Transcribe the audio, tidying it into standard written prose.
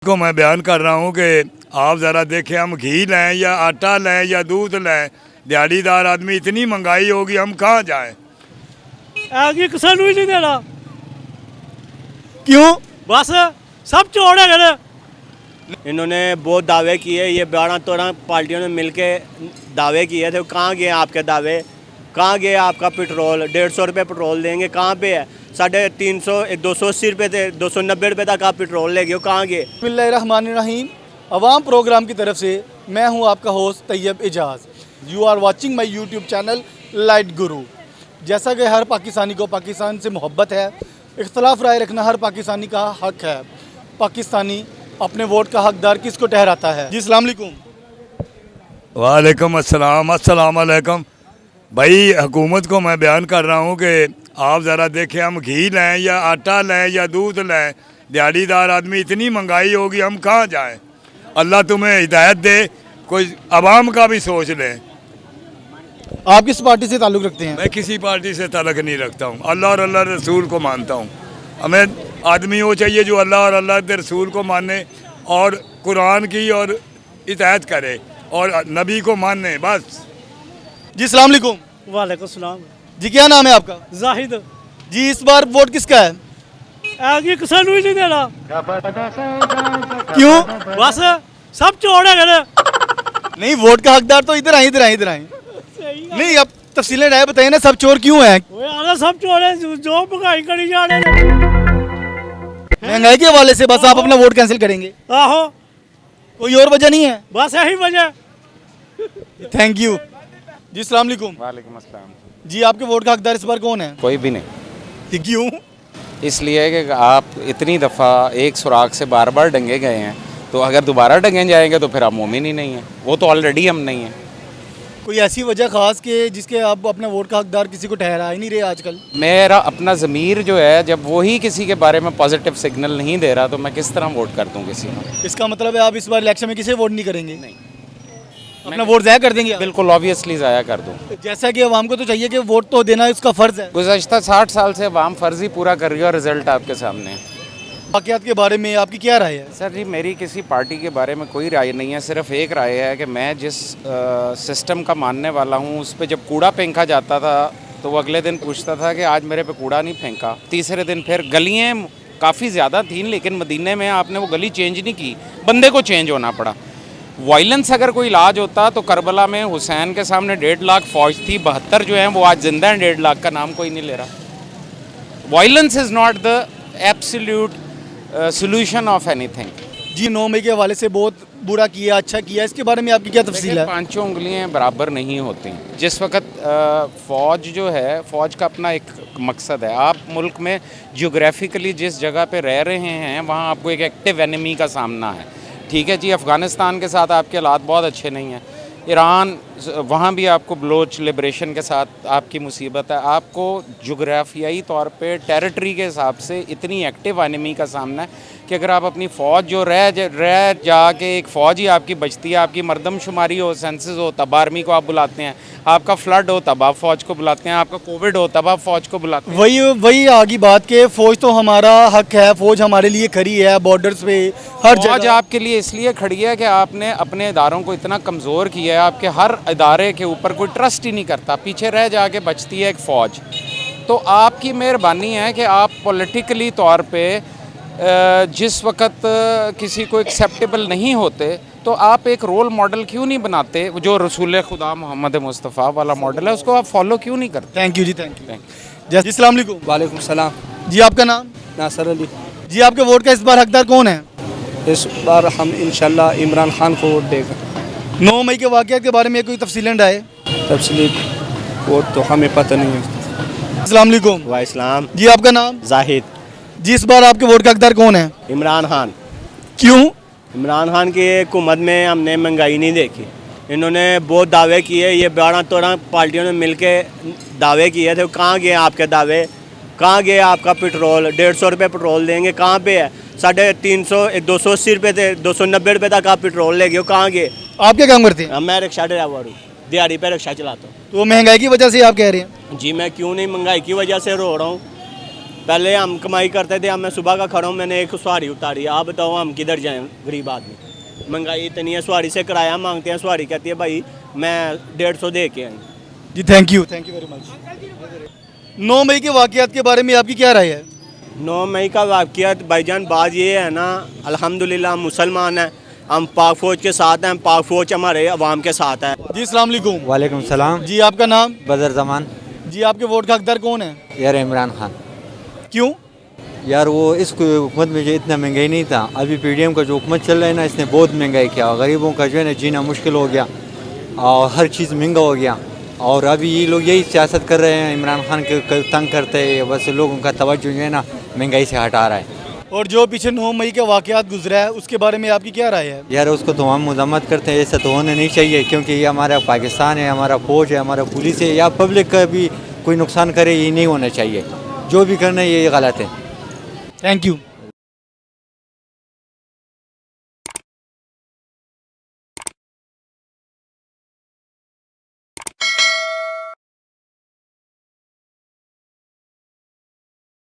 को मैं बयान कर रहा हूँ कि आप ज़रा देखें, हम घी लें या आटा लें या दूध लें, दिहाड़ीदार आदमी, इतनी महंगाई होगी, हम कहाँ जाएं? आगे किसान ही नहीं देना। क्यों? बस सब चोर है घर। इन्होंने बहुत दावे किए, ये 12-13 पार्टियों ने मिलके दावे किए थे। कहाँ गए आपके दावे? कहाँ गए आपका पेट्रोल? 150 रुपये पेट्रोल देंगे, कहाँ पे है? 350, 280 रुपये थे, 290 रुपये तक आप पेट्रोल ले गए, कहाँ गए? बिस्मिल्लाहिर्रहमानिर्रहीम। अवाम प्रोग्राम की तरफ से मैं हूं आपका host Tayyab Ejaz. You are watching my YouTube channel light guru. जैसा कि हर पाकिस्तानी को पाकिस्तान से मोहब्बत है, इख्तलाफ राय रखना हर पाकिस्तानी का हक है। पाकिस्तानी अपने वोट का हकदार किसको ठहराता है? जी अस्सलाम वालेकुम। वालेकुम अस्सलाम, अस्सलाम वालेकुम। भाई, हुकूमत को मैं बयान कर रहा हूँ कि आप ज़रा देखें, हम घी लें या आटा लें या दूध लें, दिहाड़ीदार आदमी, इतनी महंगाई होगी, हम कहाँ जाएं? अल्लाह तुम्हें हिदायत दे, कोई आवाम का भी सोच लें। आप किस पार्टी से ताल्लुक़ रखते हैं? मैं किसी पार्टी से तलक नहीं रखता हूँ, अल्लाह और अल्लाह रसूल को मानता हूँ। हमें आदमी वो चाहिए जो अल्लाह और अल्लाह के रसूल को माने और कुरान की और इताअत करे और नबी को माने, बस। जी अस्सलाम वालेकुम। वालेकुम सलाम। जी क्या नाम है आपका? जाहिद। जी इस बार वोट किसका है? आगे किसान ही नहीं देना। क्यों? बस सब चोर है घर। नहीं, वोट का हकदार तो इधर आए। नहीं, अब तफसीलें राय बताइए ना, सब चोर क्यों हैं? सब चोर है, जो महंगाई करी जा रहे हैं। महंगाई के हवाले से बस आप अपना वोट कैंसिल करेंगे? आहो, कोई और वजह नहीं है? बस यही वजह। थैंक यू जी। अस्सलाम वालेकुम। वालेकुम अस्सलाम। जी आपके वोट का हकदार इस बार कौन है? कोई भी नहीं। क्यों? इसलिए कि आप इतनी दफ़ा एक सुराख से बार बार डंगे गए हैं, तो अगर दोबारा डंगे जाएंगे तो फिर आप मोमिन ही नहीं हैं। वो तो ऑलरेडी हम नहीं हैं। कोई ऐसी वजह खास के जिसके आप अपने वोट का हकदार किसी को ठहरा ही नहीं रहे आजकल? मेरा अपना ज़मीर जो है, जब वही किसी के बारे में पॉजिटिव सिग्नल नहीं दे रहा तो मैं किस तरह वोट कर दूँ किसी को? इसका मतलब है आप इस बार इलेक्शन में किसी वोट नहीं करेंगे? नहीं, अपना वोट ज़ाया कर देंगे आप? बिल्कुल ऑब्वियसली ज़ाया कर दूँ। जैसा कि अवाम को तो चाहिए कि वोट तो देना इसका फ़र्ज़ है। गुज़श्ता 60 साल से अवाम फ़र्ज़ ही पूरा कर रही है और रिज़ल्ट आपके सामने है। वाक़यात के बारे में आपकी क्या राय है? सर जी, मेरी किसी पार्टी के बारे में कोई राय नहीं है। सिर्फ एक राय है कि मैं जिस सिस्टम का मानने वाला हूँ, उस पर जब कूड़ा फेंका जाता था तो वो अगले दिन पूछता था कि आज मेरे पे कूड़ा नहीं फेंका। तीसरे दिन फिर गलियाँ काफ़ी ज़्यादा थीं, लेकिन मदीने में आपने वो गली चेंज नहीं की, बंदे को चेंज होना पड़ा। वायलेंस अगर कोई इलाज होता तो करबला में हुसैन के सामने 1.5 लाख फ़ौज थी, 72 जो हैं वो आज जिंदा हैं, 1.5 लाख का नाम कोई नहीं ले रहा। Violence is not the absolute solution of anything. जी 9 मई के हवाले से बहुत बुरा किया, अच्छा किया, इसके बारे में आपकी क्या तफसील है? पांचों उंगलियां बराबर नहीं होती। जिस वक्त फ़ौज जो है, फ़ौज का अपना एक मकसद है। आप मुल्क में जियोग्राफिकली जिस जगह पे रह रहे हैं वहाँ आपको एक एक्टिव एनिमी का सामना है। ठीक है जी, अफ़गानिस्तान के साथ आपके हालात बहुत अच्छे नहीं हैं। ईरान, वहाँ भी आपको बलोच लिबरेशन के साथ आपकी मुसीबत है। आपको जोग्राफियाई तौर पे टेरिटरी के हिसाब से इतनी एक्टिव एनिमी का सामना है कि अगर आप अपनी फ़ौज जो रह जाके एक फ़ौज ही आपकी बचती है, आपकी मरदमशुमारी हो, सेंसस हो, तब आर्मी को आप बुलाते हैं, आपका फ्लड हो तब आप फ़ौज को बुलाते हैं, आपका कोविड हो तब आप फ़ौज को बुलाते हैं। वही आगे बात के फ़ौज तो हमारा हक है, फ़ौज हमारे लिए खड़ी है बॉर्डर्स पे हर जगह। फ़ौज आपके लिए इसलिए खड़ी है कि आपने अपने इदारों को इतना कमज़ोर किया है, आपके हर इदारे के ऊपर कोई ट्रस्ट ही नहीं करता, पीछे रह जाके बचती है एक फ़ौज। तो आपकी मेहरबानी है कि आप पॉलिटिकली तौर पे जिस वक्त किसी को एक्सेप्टेबल नहीं होते तो आप एक रोल मॉडल क्यों नहीं बनाते? जो रसूल खुदा मोहम्मद मुस्तफ़ा वाला मॉडल है उसको आप फॉलो क्यों नहीं करते? थैंक यू जी, थैंक यू। जी अस्सलाम वालेकुम। वालेकुम सलाम। जी आपका नाम? नासर अली। जी आपके वोट का इस बार हकदार कौन है? इस बार हम इंशाल्लाह इमरान खान को वोट देगा। 9 मई के वाक़यात के बारे में कोई तफसीलें राय? तफसीली वोट तो हमें पता नहीं है। अस्सलाम वालेकुम। वाइस्लाम। जी आपका नाम? जाहिद। जी इस बार आपके वोट का हकदार कौन है? इमरान खान। क्यों? इमरान खान की हुकूमत में हमने महंगाई नहीं देखी। इन्होंने बहुत दावे किए, ये 12-13 पार्टियों ने मिलके दावे किए थे। कहाँ गए आपके दावे? कहाँ गए आपका पेट्रोल? 150 रुपये पेट्रोल देंगे, कहाँ पे है? 350, 280 रुपये थे, 290 रुपये तक आप पेट्रोल ले गए, कहाँ गए? आप क्या काम करते हैं? मैं रिक्शा ड्राइवर हूँ, दिहाड़ी पे रिक्शा चलाता हूँ। तो महंगाई की वजह से आप कह रहे हैं? जी मैं क्यों नहीं, महंगाई की वजह से रो रहा हूँ। पहले हम कमाई करते थे, अब मैं सुबह का खड़ा हूँ, मैंने एक सवारी उतारी। आप बताओ हम किधर जाएं गरीब आदमी। महंगाई इतनी है, सवारी से किराया मांगते हैं, सवारी कहती है भाई मैं 150 दे के आई। जी थैंक यू वेरी मच। 9 मई के वाक़यात के बारे में आपकी क्या राय है? 9 मई का वाक़यात भाईजान, बात ये है ना, अल्हम्दुलिल्लाह हम मुसलमान हैं, हम पाक फ़ौज के साथ हैं, पाक फ़ौज हमारे अवाम के साथ है। जी अस्सलाम वालेकुम। वालेकुम सलाम। जी आपका नाम? बदर जमान। जी आपके वोट का हकदार कौन है? यार इमरान खान। क्यों? यार वो इस हुकूमत में जो इतना महंगाई नहीं था, अभी पीडीएम का जो हुकूमत चल रहा है ना, इसने बहुत महंगाई किया, गरीबों का जो है ना जीना मुश्किल हो गया और हर चीज़ महंगा हो गया। और अभी ये लोग यही सियासत कर रहे हैं, इमरान खान के तंग करते हैं, बस लोगों का तवज्जो जो है ना महंगाई से हटा रहा है। और जो पीछे 9 मई का वाक़यात गुजरा है उसके बारे में आपकी क्या राय है? यार उसको तो हम मजम्मत करते हैं, ऐसा तो होना नहीं चाहिए, क्योंकि ये हमारा पाकिस्तान है, हमारा फ़ौज है, हमारा पुलिस है, या पब्लिक का भी कोई नुकसान करे ये नहीं होना चाहिए। जो भी करना है ये गलत है। Thank you.